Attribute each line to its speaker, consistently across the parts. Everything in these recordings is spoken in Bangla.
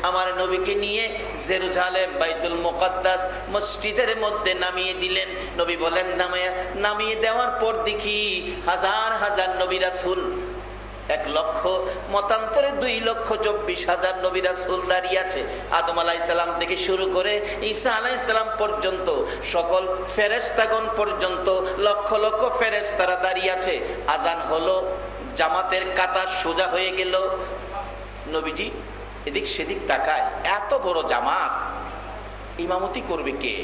Speaker 1: আমার নবীকে নিয়ে জেরুজালেম বাইতুল মুকাদ্দাস মসজিদের মধ্যে নামিয়ে দিলেন। নবী বলেন নামিয়ে দেওয়ার পর দেখি হাজার হাজার নবী রাসূল, 1 লক্ষ মতান্তরে 2,24,000 নবী রাসূল দাঁড়িয়ে আছে। আদম আলাইহিস সালাম থেকে শুরু করে ঈসা আলাইহিস সালাম পর্যন্ত সকল ফেরেশতাগণ পর্যন্ত লক্ষ লক্ষ ফেরেশতারা দাঁড়িয়ে আছে। আজান হলো, জামাতের কাতার সোজা হয়ে গেল। নবীজি এদিক সেদিক তাকায়, এত বড় জামাত ইমামতি করবে কে?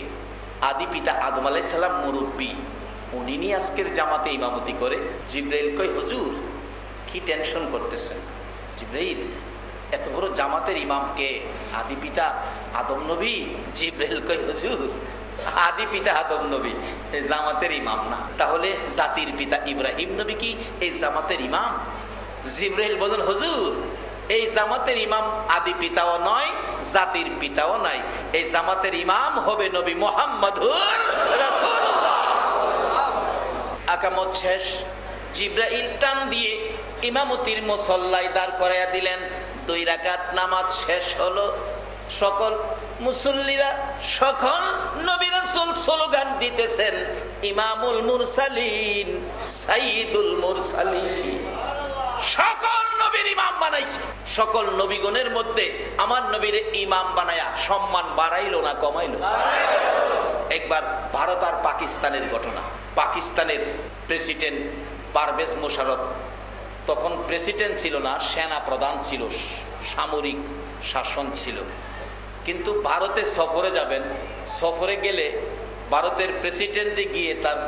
Speaker 1: আদি পিতা আদম আলাইহিস সালাম মুরব্বী, উনি নিয়ে আজকের জামাতে ইমামতি করে। জিবরাইল কয় হুজুর কি টেনশন করতেছেন? জিবরাইল এত বড় জামাতের ইমাম কে? আদি পিতা আদম নবী। জিবরাইল কয় হুজুর আদি পিতা আদম নবী এই জামাতের ইমাম না, তাহলে জাতির পিতা ইব্রাহিম নবী কি এই জামাতের ইমাম? জিবরাইল বলেন হুজুর এই জামাতের ইমাম আদি পিতাও নয়, জাতির পিতাও নাই, এই জামাতের ইমাম হবে নবী মুহাম্মদুর রাসূলুল্লাহ। আকামত শেষ, জিবরাইল টান দিয়ে ইমামতির মুসল্লায় দাঁড় করাইয়া দিলেন। 2 রাকাত নামাজ শেষ হলো। সকল মুসল্লিরা, সকল নবী রাসূল স্লোগান দিতেছেন ইমামুল মুরসালিন সাইয়্যিদুল মুরসালিন। সকল নবীর ইমাম বানাইছে। সকল নবীগণের মধ্যে আমার নবীর ইমাম বানায়া সম্মান বাড়াইলো না কমাইলো? একবার ভারত আর পাকিস্তানের ঘটনা। পাকিস্তানের প্রেসিডেন্ট পারভেজ মোশাররফ, তখন প্রেসিডেন্ট ছিল না, সেনা প্রধান ছিল, সামরিক শাসন ছিল। কিন্তু ভারতে সফরে যাবেন, সফরে গেলে ভারতের প্রেসিডেন্টে গিয়ে তার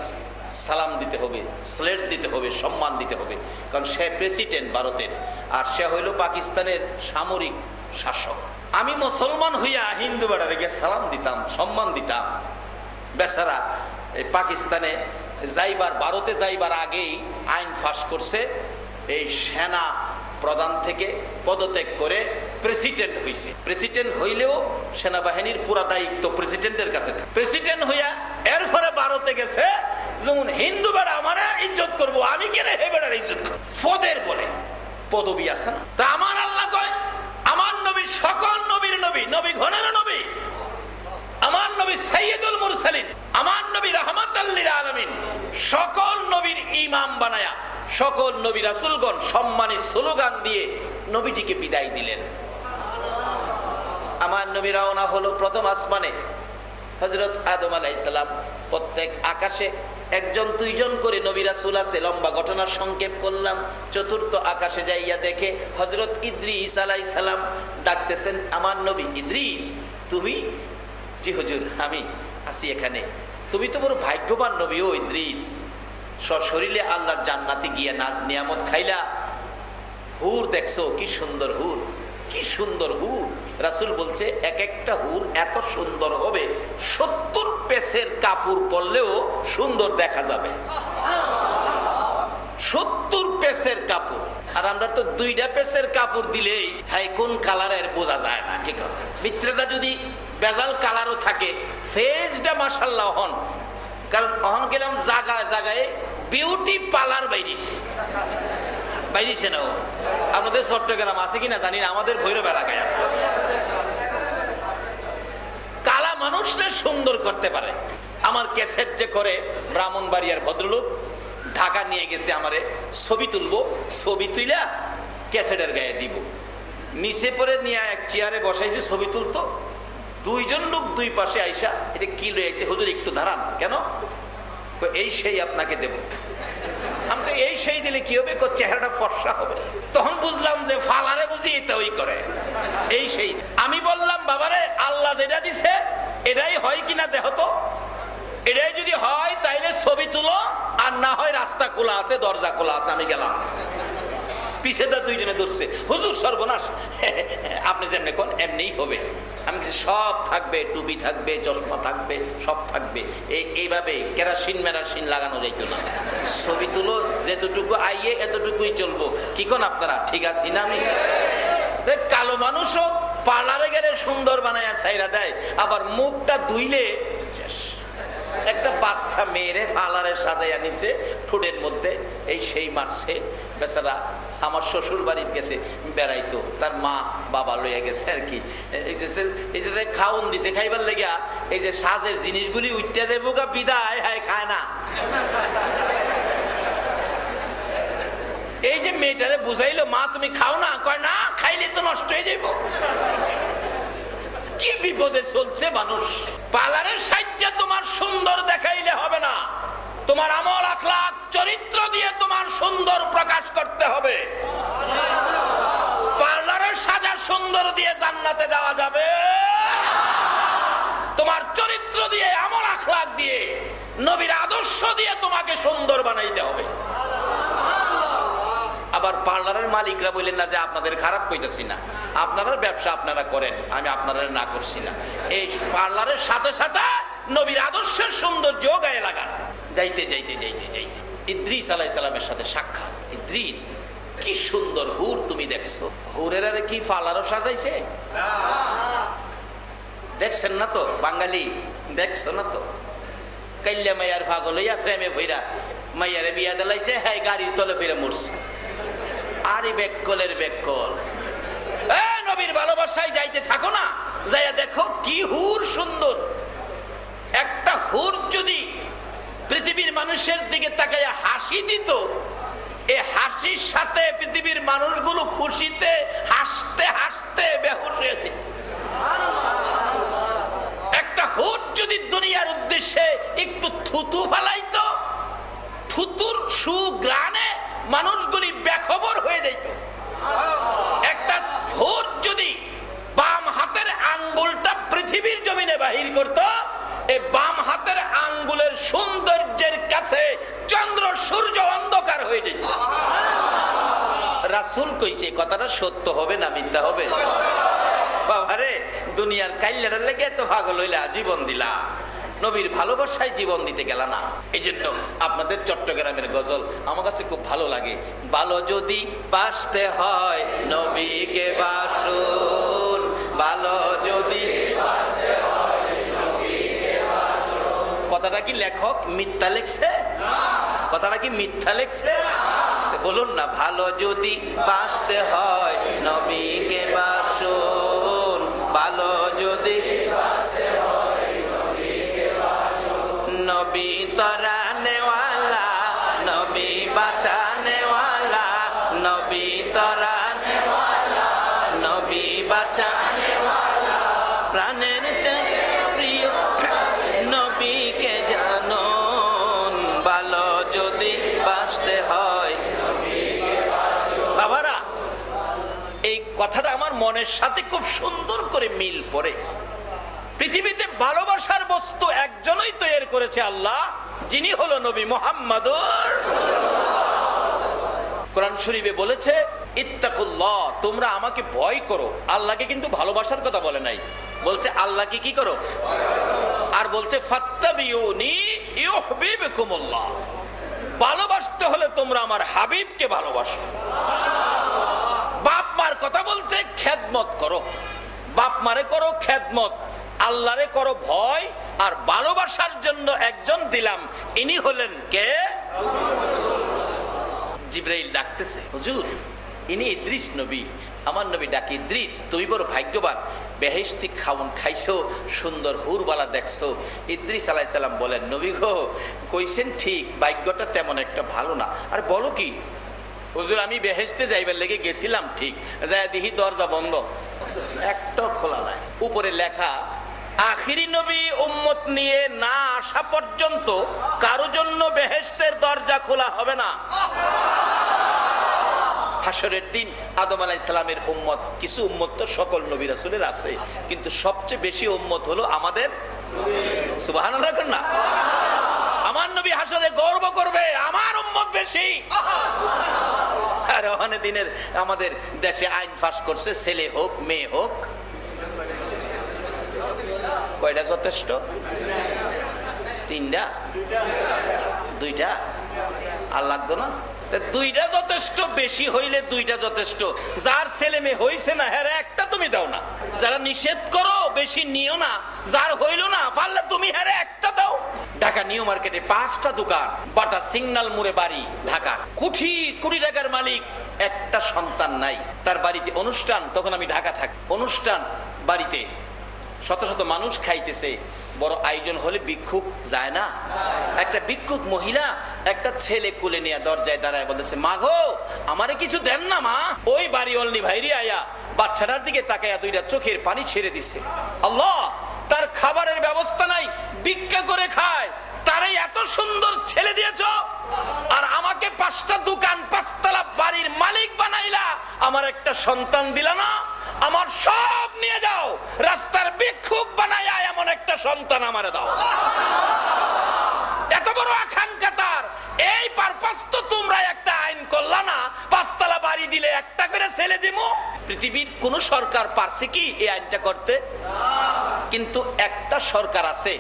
Speaker 1: সালাম দিতে হবে, স্লেট দিতে হবে, সম্মান দিতে হবে, কারণ সে প্রেসিডেন্ট ভারতের, আর সে হইল পাকিস্তানের সামরিক শাসক। আমি মুসলমান হইয়া হিন্দু বেড়ারে গিয়ে সালাম দিতাম, সম্মান দিতাম। বেচারা এই পাকিস্তানে যাইবার, ভারতে যাইবার আগেই আইন পাস করছে, এই সেনা প্রধান থেকে পদত্যাগ করে প্রেসিডেন্ট হইছে। প্রেসিডেন্ট হইলেও সেনাবাহিনীর পুরা দায়িত্ব প্রেসিডেন্টের কাছে। প্রেসিডেন্ট হইয়া এরপরে ভারতে গেছে, যেমন হিন্দু বেড়া আমার ইজ্জত করবো, আমি কেন হে বেড়ার ইজ্জত করবো? পদের বলে পদবী আছে না? তা আমার আল্লাহ কয় আমার নবী সকল নবীর নবী, নবী গণের নবী, আমার নবী সাইয়্যিদুল মুরসালিন, আমার নবী রাহমাতাল লিল আলামিন, সকল নবীর ইমাম বানায়া সকল নবী রাসূলগণ সম্মানী স্লোগান দিয়ে নবীজিকে বিদায় দিলেন। আমার নবী রওনা হলো প্রথম আসমানে। হযরত আদম আলাইহিস সালাম, প্রত্যেক আকাশে 1 2 করে নবী রাসূল আছে। লম্বা ঘটনা সংক্ষেপ করলাম। চতুর্থ আকাশে যাইয়া দেখে হযরত ইদ্রিস আলাইহিস সালাম ডাকতেছেন, আমার নবী ইদ্রিস তুমি? জি হুজুর আমি আছি এখানে। তুমি তো বড় ভাগ্যবান নবী ও ইদ্রিস, সশরীরে আল্লাহর জান্নাতে গিয়া নাজ নিয়ামত খাইলা, হুর দেখছো কি সুন্দর হুর, কি সুন্দর হুর। রাসূল বলছে এক একটা হুর এত সুন্দর হবে 70 পেসের কাপড় পরলেও সুন্দর দেখা যাবে। 70 পেসের কাপড়, আর আমরা তো 2টা পেসের কাপড় দিলেই হাই কোন কালারের বোঝা যায় না। কি কারণ মিত্রতা যদি বেজাল কালারও থাকে, ফেজটা মাশাআল্লাহ হন, কারণ অহন গেলাম জায়গায় জায়গায় বিউটি পার্লার বাইরেছে না। আমাদের চট্টগ্রাম আছে কিনা জানি না, আমাদের ভৈরব এলাকায় আছে। কালা মানুষরা সুন্দর করতে পারে। আমার ক্যাসেট যে করে ব্রাহ্মণবাড়িয়ার ভদ্রলোক ঢাকা নিয়ে গেছে, আমারে ছবি তুলবো, ছবি তুইলা ক্যাসেটের গায়ে দিব। নিচে পরে নিয়ে এক চেয়ারে বসাইছে, ছবি তুলতো। 2 জন লোক 2 পাশে আইসা এটা কি রয়েছে হুজুর একটু দাঁড়ান। কেন? এই সেই আপনাকে দেব। আমি তো এই সেই দিলে কি হবে? চেহারাটা ফর্সা হবে। তখন বুঝলাম যে ফালারে বুঝি এটা ওই করে এই সেই। আমি বললাম বাবারে আল্লাহ যেটা দিছে এটাই হয় কিনা দেহ তো, এটাই যদি হয় তাইলে ছবি তুলো, আর না হয় রাস্তা খোলা আছে, দরজা খোলা আছে, আমি গেলাম। পিছে তো 2 জনে ধরছে, হুজুর সর্বনাশ, আপনি যেমনি কোন এমনিই হবে। আমি সব থাকবে, টুপি থাকবে, চশমা থাকবে, সব থাকবে। এইভাবে কেরাসিন মেরাসিন লাগানো যাইতো না। ছবি তুলো, যেতটুকু আইয়ে এতটুকুই চলবো। কি কোন আপনারা ঠিক আছি না? আমি কালো মানুষও পার্লারে গেলে সুন্দর বানায় ছাইরা দেয়, আবার মুখটা ধুইলে শেষ। একটা বাচ্চা মেয়েরে পার্লারে সাজাইয়া নিছে, ঠোঁটের মধ্যে এই সেই মারছে, বেচারা আমার শ্বশুর বাড়ির গেছে বেড়াইতো, তার মা বাবা লইয়া গেছে আর কি, এই যে খাওন দিছে খাইবার লেগা এই যে সাজের জিনিসগুলি উঠতে দেবো গা বিদায়, হায় খায় না। এই যে মেয়েটারে বুঝাইলো মা তুমি খাও না, কয় না খাইলে তো নষ্ট হয়ে যাইব। কি বিপদে চলছে মানুষ। পার্লারের সাহায্যে তোমার সুন্দর দেখাইলে হবে না, তোমার আমল আখলাক চরিত্র দিয়ে তোমার সুন্দর প্রকাশ করতে হবে। পার্লারের সাজা সুন্দর দিয়ে জান্নাতে যাওয়া যাবে, তোমার চরিত্র দিয়ে আমল আখলাক দিয়ে নবীর আদর্শ দিয়ে তোমাকে সুন্দর বানাইতে হবে। আবার পার্লারের মালিকরা বললেন না যে আপনাদের খারাপ কইতেছি না, আপনারা ব্যবসা আপনারা করেন, আমি আপনারা না করছি না। এই পার্লারের সাথে সাথে নবীর আদর্শের সৌন্দর্য গায়ে লাগান। যাইতে যাইতে যাইতে যাইতে ইদ্রিস আলাইহিস সালামের সাথে সাক্ষাৎ। ইদ্রিস কি সুন্দর হুর তুমি দেখছো, হুরের আরে কি পার্লারও সাজাইছে দেখছেন না তো বাঙালি, দেখছো না তো? কাইল্লা মাইয়ার পাগল হইয়া ফ্রেমে ভইরা মাইয়ারে বিয়া দিলাইছে, হ্যাঁ গাড়ির তলে ফিরে মরছে। আরে বেকলের বেকল, নবীর ভালোবাসায় যাইতে থাকো না, যাইয়া দেখো কি হুর সুন্দর। একটা হুর যদি পৃথিবীর মানুষের দিকে তাকাইয়া হাসি দিত, এই হাসির সাথে পৃথিবীর মানুষগুলো খুশিতে হাসতে হাসতে বেহুশ হয়ে যেত। একটা হুর যদি দুনিয়ার উদ্দেশ্যে একটু থুতু ফালাইতো, থুতুর সুগ্রানে মানুষগুলি বেখবর হয়ে যাইত। একটা হুর যদি বাম হাতের আঙ্গুলটা পৃথিবীর জমিনে বাহির করত, এই বাম হাতের আঙ্গুলের সৌন্দর্যের কাছে চন্দ্র সূর্য অন্ধকার হয়ে যেত। রাসূল কইছে কথাটা সত্য হবে না মিথ্যা হবে? বাবারে দুনিয়ার কাইল্লাটার লেগে এত পাগল হইলা, জীবন দিলা, নবীর ভালোবাসায় জীবন দিতে গেল না। এই জন্য আপনাদের চট্টগ্রামের গজল আমার কাছে খুব ভালো লাগে। ভালো যদি বাসতে হয় নবীকে বাসুন, ভালো যদি কথাটা কি লেখক মিথ্যা লেখছে? কথাটা কি মিথ্যা লেখছে? বলুন না, ভালো যদি বাসতে হয় নবীকে বাসুন, ভালো যদি নবী তরানে ওয়ালা, নবী বাঁচানে ওয়ালা, নবী তরানে ওয়ালা, নবী বাঁচানে ওয়ালা, প্রাণের চেয়ে প্রিয় নবীকে জানুন, ভালো যদি বাঁচতে হয়। বাবারা এই কথাটা আমার মনের সাথে খুব সুন্দর করে মিল পড়ে। পৃথিবীতে ভালোবাসার বস্তু একজনই তৈরি করেছে আল্লাহ, যিনি হলো নবী মুহাম্মদুর। কোরআন শরীফে বলেছে ইত্তাকুল্লাহ, তোমরা আমাকে ভয় করো। আল্লাহকে কিন্তু ভালোবাসার কথা বলে নাই, বলছে আল্লাহকে কি করো, আর বলছে ফাত্তাবিউনি ইউহিব্বুকুমুল্লাহ। ভালোবাসতে হলে তোমরা আমার হাবিবকে ভালোবাসো। বাপ মার কথা বলছে খেদমত করো, বাপ মারে করো খেদমত, আল্লাহরে করো ভয়। আর ভালোবাসার জন্য একজন দিলাম, ইনি হলেন কে? জিবরাইল ডাকতেছে, হুজুর ইনি ইদ্রিস নবী, আমার নবী ডাকে ইদ্রিস তুই বড় ভাগ্যবান, বেহেশতি খাউন খাইছো, সুন্দর হুরবালা দেখছো। ইদ্রিস আলাইহিস সালাম বলেন, নবী গো কইছেন ঠিক, ভাগ্যটা তেমন একটা ভালো না। আর বলো কি হুজুর, আমি বেহেশতে যাইবার লেগে গেছিলাম, ঠিক যাই দেখি দরজা বন্ধ, একটা খোলা নাই। উপরে লেখা আখিরি নবী উম্মত নিয়ে না আসা পর্যন্ত কারো জন্য বেহেশতের দরজা খোলা হবে না। হাসরের দিন আদম আলাইহিস সালামের উম্মত, কিছু উম্মত তো সকল নবী রাসূলের আছে, কিন্তু সবচেয়ে বেশি উম্মত হলো আমাদের। সুবহানাল্লাহ না? আমার নবী হাসরে গর্ব করবে আমার উম্মত বেশি। আর ওখানে দিনের আমাদের দেশে আইন পাস করছে, ছেলে হোক মেয়ে হোক, কয়টা যথেষ্ট? তিনটা, দুইটা আর লাগতো না? দুইটা যথেষ্ট, বেশি হইলে দুইটা যথেষ্ট। যার ছেলে মেয়ে হইছে না হ্যাঁ একটা তুমি দাও না, যারা নিষেধ করো বেশি নিও না, যার হইল না পারলে তুমি হ্যাঁ একটা দাও। ঢাকা নিউ মার্কেটে 5টা দোকান, বাটা সিগন্যাল মোড়ে বাড়ি, ঢাকা কোটি কোটি টাকার মালিক একটা সন্তান নাই, তার বাড়িতে অনুষ্ঠান, তখন আমি ঢাকা থাকি, অনুষ্ঠান বাড়িতে শত শত মানুষ খাইতেছে, বড় আয়োজন হলে ভিক্ষুক যায় না? একটা ভিক্ষুক মহিলা একটা ছেলে কোলে নিয়ে দরজায় দাঁড়ায় বলতেছে, মা গো আমারে কিছু দেন না মা। ওই বাড়ি অল্লি ভাইরি আয়া বাচ্চাটার দিকে তাকাইয়া দুইটা চোখের পানি ছেড়ে দিছে। আল্লাহ, তার খাবারের ব্যবস্থা নাই, ভিক্ষা করে খায়, তারে এত সুন্দর ছেলে দিয়েছ, আর আমাকে 5টা দোকান 5তলা বাড়ির মালিক বানাইলা, আমার একটা সন্তান দিলা না? আমার সব নিয়ে যাও, রাস্তার ভিক্ষুক বানাইয়া এমন একটা সন্তান আমারে দাও। এত বড় আকাঙ্ক্ষা তার, এই পারপাস তো তোমরা একটা আইন করলা না, 5তলা বাড়ি দিলে একটা করে ছেলে দিমু। পৃথিবীর কোন সরকার পারছে কি এই আইনটা করতে? কিন্তু একটা সরকার আছে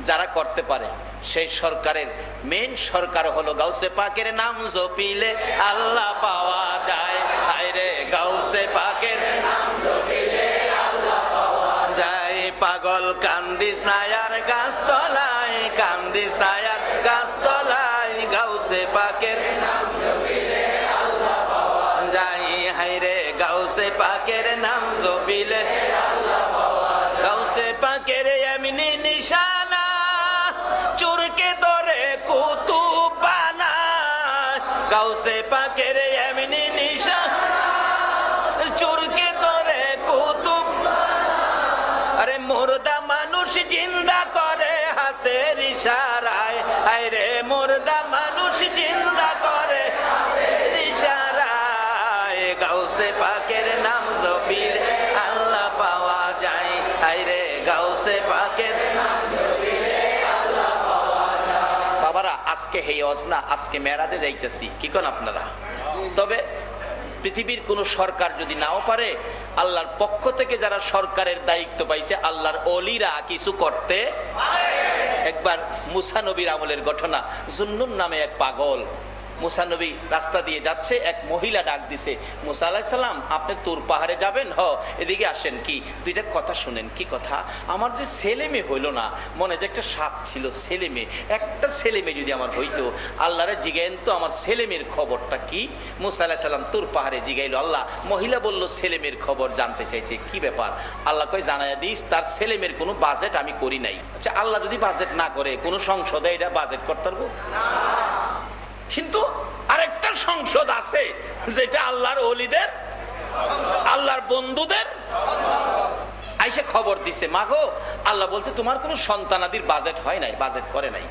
Speaker 1: যারা করতে পারে, সেই সরকারের মেন সরকার হলো গাউসে পাকের নাম জপিলে আল্লাহ পাওয়া যায়। আরে গাউসে পাকের নাম জপিলে আল্লাহ পাওয়া যায়। পাগল কান্দিস নায়ার গাছতলায়, কান্দিস নায়ার গাছতলায়, গাউসে পাকের নাম জপিলে আল্লাহ পাওয়া যায়। হায়রে গাউসে পাকের নাম জপিলে আল্লাহ পাওয়া যায়। গাউসে পাকের এমনি নিশানা, চোরকে ধরে কুতুব বানায়। গাউসে পাকের এমনি নিশানা, চোরকে ধরে কুতুব। আরে মুর্দা মানুষ জিন্দা করে হাতের ইশারায়। আরে মুর্দা মানুষ জিন্দা করে হাতের ইশারায়। গাউসে পাকের নাম জপিলে আল্লাহ পাওয়া যায়। আরে গাউসে পাকের নাম জপিলে আল্লাহ পাওয়া যায়। বাবারা, আজকে হেই অজনা, আজকে মেরাজে যাইতেছি, কি কোন আপনারা? তবে পৃথিবীর কোন সরকার যদি নাও পারে, আল্লাহর পক্ষ থেকে যারা সরকারের দায়িত্ব পাইছে, আল্লাহর ওলিরা কিছু করতে পারে। একবার মুসা নবীর আমলের ঘটনা। জুন্নুন নামে এক পাগল, মুসা নবী রাস্তা দিয়ে যাচ্ছে, এক মহিলা ডাক দিছে, মুসা আলাইহিস সালাম আপনি তুর পাহাড়ে যাবেন? এদিকে আসেন। কি? দুইটা কথা শুনেন। কি কথা? আমার যে ছেলে মেয়ে হইল না, মনে যে একটা সাপ ছিল ছেলে মেয়ে, একটা ছেলে মেয়ে যদি আমার হইতো, আল্লাহরে জিগাইন তো আমার ছেলে মেয়ের খবরটা কি। মুসা আলাইহিস সালাম তুর পাহাড়ে জিগাইল আল্লাহ। মহিলা বলল ছেলে মেয়ের খবর জানতে চাইছে, কি ব্যাপার? আল্লাহ কই জানাইয়া দিস, তার ছেলে মেয়ের কোনো বাজেট আমি করি নাই। আচ্ছা, আল্লাহ যদি বাজেট না করে, কোন সংসদে এটা বাজেট করতে পারবো? কিন্তু আরেকটা সংসদ আছে যেটা আল্লাহর ওলিদের, আল্লাহর বন্ধুদের। আইসা খবর দিছে, মাগো আল্লাহ বলছে তোমার কোনো সন্তানাদির বাজেট হয় নাই, বাজেট করে নাই।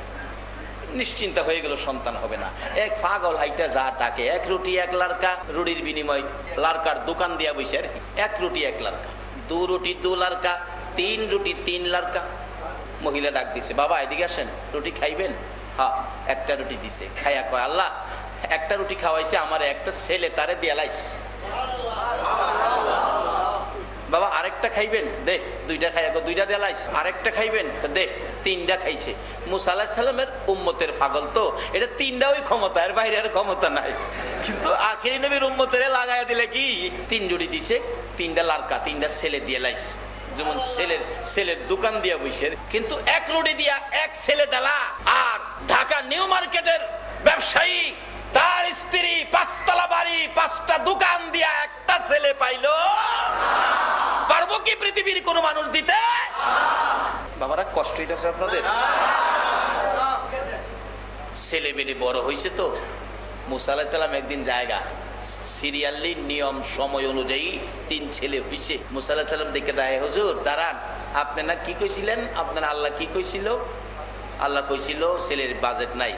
Speaker 1: নিশ্চিন্তা হয়ে গেল, সন্তান হবে না। এক পাগল হাইটা যা ডাকে, 1 রুটি 1 লারকা, রুটির বিনিময় লারকার দোকান দিয়া বসে আর কি। 1 রুটি 1 লারকা, 2 রুটি 2 লারকা, 3 রুটি 3 লারকা। মহিলা ডাক দিছে, বাবা এদিকে আসেন, রুটি খাইবেন? হ্যাঁ। একটা রুটি দিছে, খাইয়া কয় আল্লাহ একটা রুটি খাওয়াইছে আমার একটা ছেলে, তারে দিয়ালাইস। বাবা আরেকটা খাইবেন? দে। 2টা খাইয়া 2টা দিয়ালাইস। আরেকটা খাইবেন? দে। 3টা খাইছে। মুসা আলাইহিস সালামের উম্মতের পাগল তো, এটা 3টা ওই ক্ষমতা, এর বাইরে আর ক্ষমতা নাই। কিন্তু আখিরি নবীর উম্মতের লাগাইয়া দিলে কি 3 রুটি দিছে, 3টা লারকা, 3টা ছেলে দিয়ালাইস। যেমন ছেলের দোকান দিয়া বসে, কিন্তু 1 রুটি দিয়া 1 ছেলে দেলা। আর ঢাকা নিউ মার্কেটের ব্যবসায়ী, তার স্ত্রী 5তলা বাড়ি 5টা দোকান দিয়া একটা ছেলে পাইলো। পারবো কি পৃথিবীর কোন মানুষ দিতে? বাবারা কষ্ট হইতেছে আপনাদের? ছেলে বেলে বড় হয়েছে তো। মুসা আলাইহিস সালাম একদিন জায়গা সিরিয়ালি নিয়ম সময় অনুযায়ী 3 ছেলে হইছে। মুসা আলাইহিস সালাম দেখে দেয়, হুজুর দাঁড়ান, আপনি না কি কইছিলেন? আপনার আল্লাহ কি কইছিল? আল্লাহ কইছিল ছেলের বাজেট নাই।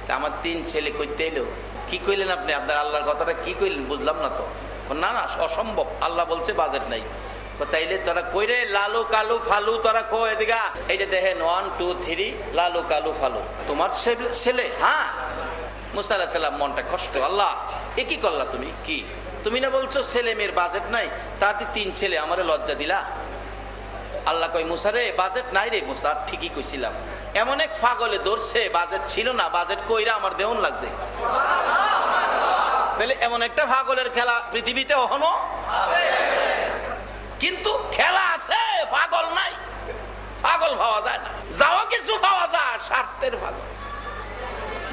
Speaker 1: তা আমার 3 ছেলে কইতে এলো। কি কইলেন আপনি? আপনার আল্লাহর কথাটা কি কইলেন বুঝলাম না তো। না না, অসম্ভব, আল্লাহ বলছে বাজেট নাই। তাইলে তোরা কইরে লালু কালু ফালু, তোরা কো এদিকে। এই যে দেখেন 1 2 3 লালু কালু ফালু, তোমার ছেলে? হ্যাঁ। মুসা আলাইহিস সালাম মনটা কষ্ট, আল্লাহ এ কি করলা তুমি? কি তুমি না বলছো ছেলে মেয়ের বাজেট নাই, তাতে 3 ছেলে, আমারে লজ্জা দিলা। আল্লাহ কই মুসা রে বাজেট নাই রে। মুসা ঠিকই কইছিলাম। এমন এক পাগলে ধরছে, বাজেট ছিল না, বাজেট কইরা আমার দেহন লাগছে। তাহলে এমন একটা পাগলের খেলা পৃথিবীতে এখনো আছে, কিন্তু খেলা আছে, পাগল নাই। পাগল পাওয়া যায় না, যাও কিছু পাওয়া যায়, স্বার্থের পাগল।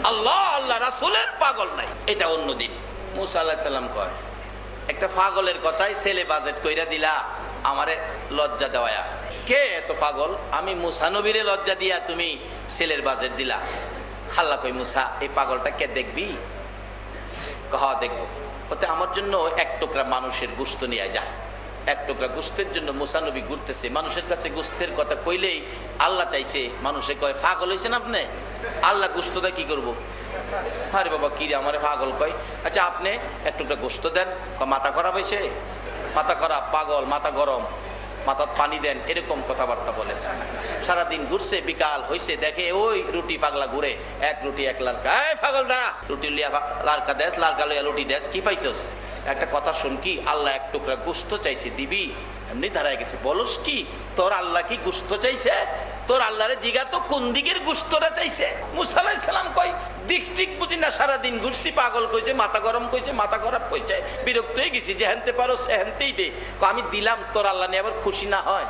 Speaker 1: আল্লাহ আল্লাহ রাসূলের পাগল নাই, এটা অন্যদিন। মুসা আলাইহিস সালাম কয়, একটা পাগলের কথাই ছেলে বাজেট কইরা দিলা, আমারে লজ্জা দেওয়া। কে এত পাগল? আমি মুসা নবীরে লজ্জা দিয়া তুমি ছেলের বাজেট দিলা। আল্লাহ কই, মুসা এই পাগলটা কে দেখবি? কহা দেখবো। ওতে আমার জন্য এক টুকরা মানুষের গোশত নিয়ে যা। এক টুকরা গোশতের জন্য মুসা নবী ঘুরতেছে। মানুষের কাছে গোশতের কথা কইলেই আল্লাহ চাইছে, মানুষে কয় পাগল হয়েছেন আপনি, আল্লাহ গোশতটা কি করবো? আরে বাবা কি রে, আমারে পাগল কয়। আচ্ছা আপনি এক টুকরা গোশত দেন। মাথা খারাপ হয়েছে? মাথা খারাপ, পাগল, মাথা গরম, মাথার পানি দেন, এরকম কথাবার্তা বলে। সারাদিন ঘুরছে, বিকাল হয়েছে, দেখে ওই রুটি পাগলা ঘুরে, এক রুটি এক লাড়কা। এই পাগল দাঁড়া, রুটি লিয়া লাড়কা দেশ, লাড়কা লইয়া রুটি দেশ, কি পাইছস? একটা কথা শুন, কি আল্লাহ এক টুকরা গোশত চাইছে, দিবি? এমনি দাঁড়ায় গেছে। বলস কি, তোর আল্লাহ কি গোশত চাইছে? তোর আল্লাহরে জিগা তো কোন দিকের গোশতটা চাইছে। মুসা আলাইহিস সালাম কই, দিক ঠিক বুঝি না, সারাদিন ঘুরছি, পাগল কইছে, মাথা গরম কইছে, মাথা খারাপ কইছে, বিরক্ত হয়ে গেছি, যে হেনতে পারো হেনতেই দে। আমি দিলাম, তোর আল্লাহ নিয়ে আবার খুশি না হয়?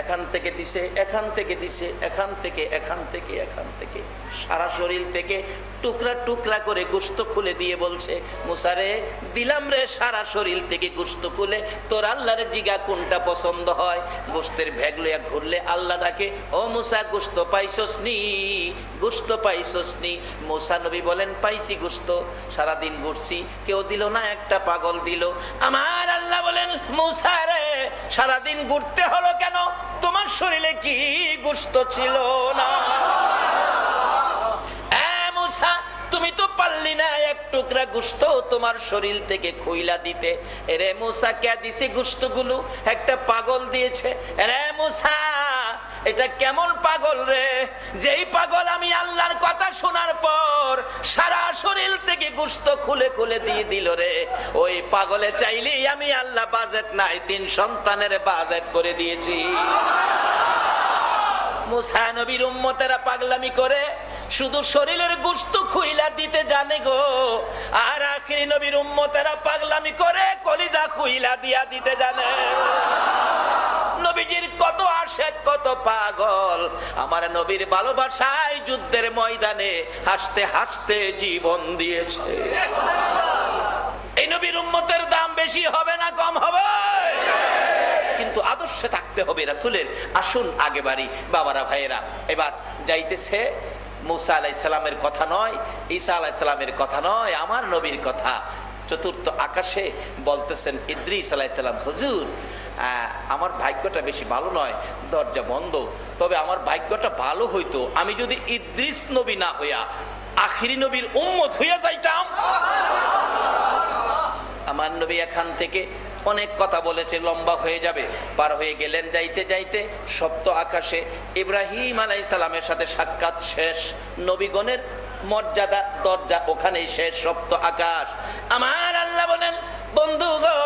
Speaker 1: এখান থেকে দিছে, এখান থেকে দিছে, এখান থেকে, এখান থেকে, এখান থেকে, সারা শরীর থেকে টুকরা টুকরা করে গোশত খুলে দিয়ে বলছে, মুসারে দিলাম রে সারা শরীর থেকে গোশত খুলে, তোর আল্লাহরে জিগা কোনটা পছন্দ হয়। গোশতের ভ্যাগ লইয়া ঘুরলে আল্লাহ ডাকে, ও মুসা গোশত পাইছস নি? গোশত পাইছস নি? মুসা নবী বলেন, পাইছি গোশত, সারাদিন ঘুরছি, কেউ দিল না, একটা পাগল দিল। আমার আল্লাহ বলেন, মুসা রে সারাদিন ঘুরতে হলো কেন? তোমার শরীরে কি গোশত ছিল না? তুমি তো পারলি না এক টুকরা গোশত তোমার শরীর থেকে খুইলা দিতে। এরে মুসা কে দিছে গোশতগুলো? একটা পাগল দিয়েছে। এরে মুসা, এটা কেমন পাগল রে, যেই পাগল আমি আল্লাহর কথা শোনার পর সারা শরীর থেকে গোশত খুলে খুলে দিয়ে দিল রে। ওই পাগলে চাইলেই আমি আল্লাহ বাজেট নাই 3 সন্তানের বাজেট করে দিয়েছি। মুসা নবীর উম্মতেরা পাগলামি করে শুধু শরীরের গোশত খুইলা দিতে জানে গো, আর আখিরি নবীর উম্মতেরা পাগলামি করে কলিজা খুইলা দিয়া দিতে জানে। নবীজির কত আশেক, কত পাগল, আমার নবীর ভালোবাসায় যুদ্ধের ময়দানে হাসতে হাসতে জীবন দিয়েছে। এই নবীর উম্মতের দাম বেশি হবে না কম হবে? কিন্তু আদর্শে থাকতে হবে রাসূলের। আসুন আগে বাড়ি বাবারা, ভাইয়েরা। এবার যাইতেছে মুসা আলাইহিস সালামের কথা নয়, ঈসা আলাইহিস সালামের কথা নয়, আমার নবীর কথা। চতুর্থ আকাশে বলতেছেন ইদ্রিস আলাইহিস সালাম, হুজুর আমার ভাগ্যটা বেশি ভালো নয়, দরজা বন্ধ, তবে আমার ভাগ্যটা ভালো হইতো আমি যদি ইদ্রিস নবী না হইয়া আখিরি নবীর উম্মত হইয়া যাইতাম। আমার নবী এখান থেকে অনেক কথা বলেছে, লম্বা হয়ে যাবে। পার হয়ে গেলেন, যাইতে যাইতে সপ্ত আকাশে ইব্রাহিম আলাইহিস সালামের সাথে সাক্ষাৎ শেষ। নবীগণের মর্যাদা দরজা ওখানেই শেষ, সপ্ত আকাশ। আমার আল্লাহ বলেন, বন্ধু গো,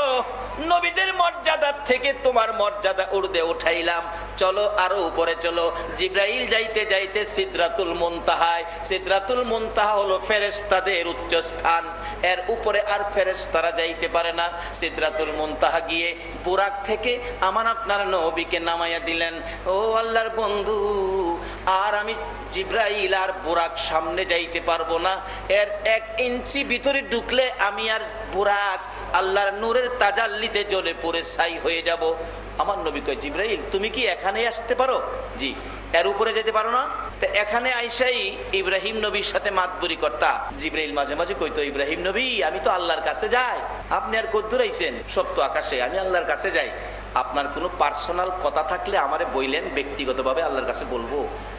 Speaker 1: নবীদের মর্যাদার থেকে তোমার মর্যাদা উর্ধে উঠাইলাম, চলো আরো উপরে চলো। জিব্রাইল যাইতে যাইতে সিদরাতুল মুনতাহায়, সিদরাতুল মুনতাহা হলো ফেরেশতাদের উচ্চ স্থান, এর উপরে আর ফেরেশতারা যাইতে পারে না। সিদরাতুল মুনতাহা গিয়ে বুরাক থেকে আমার আপনার নবীকে নামাইয়া দিলেন। ও আল্লাহর বন্ধু, আর আমি জিব্রাইল আর বুরাক সামনে যাইতে পারবো না, এর 1 ইঞ্চি ভিতরে ঢুকলে আমি আর বুরাক আল্লাহর নূরের তাজাল্লিতে জ্বলে পুড়ে ছাই হয়ে যাব। আমার নবী কয়, জিব্রাইল তুমি কি এখানে আসতে পারো? জি। এর উপরে যেতে পারো না? তো এখানে আইসাই ইব্রাহিম নবীর সাথে মাতবরি করতা। জিব্রাইল মাঝে মাঝে কইতো, ইব্রাহিম নবী আমি তো আল্লাহর কাছে যাই, আপনি আর কদ্দুর আইছেন? সপ্ত আকাশে, আমি আল্লাহর কাছে যাই। আপনার কোনো পার্সোনাল কথা থাকলে আমারে বইলেন, ব্যক্তিগতভাবে আল্লাহর কাছে বলবো।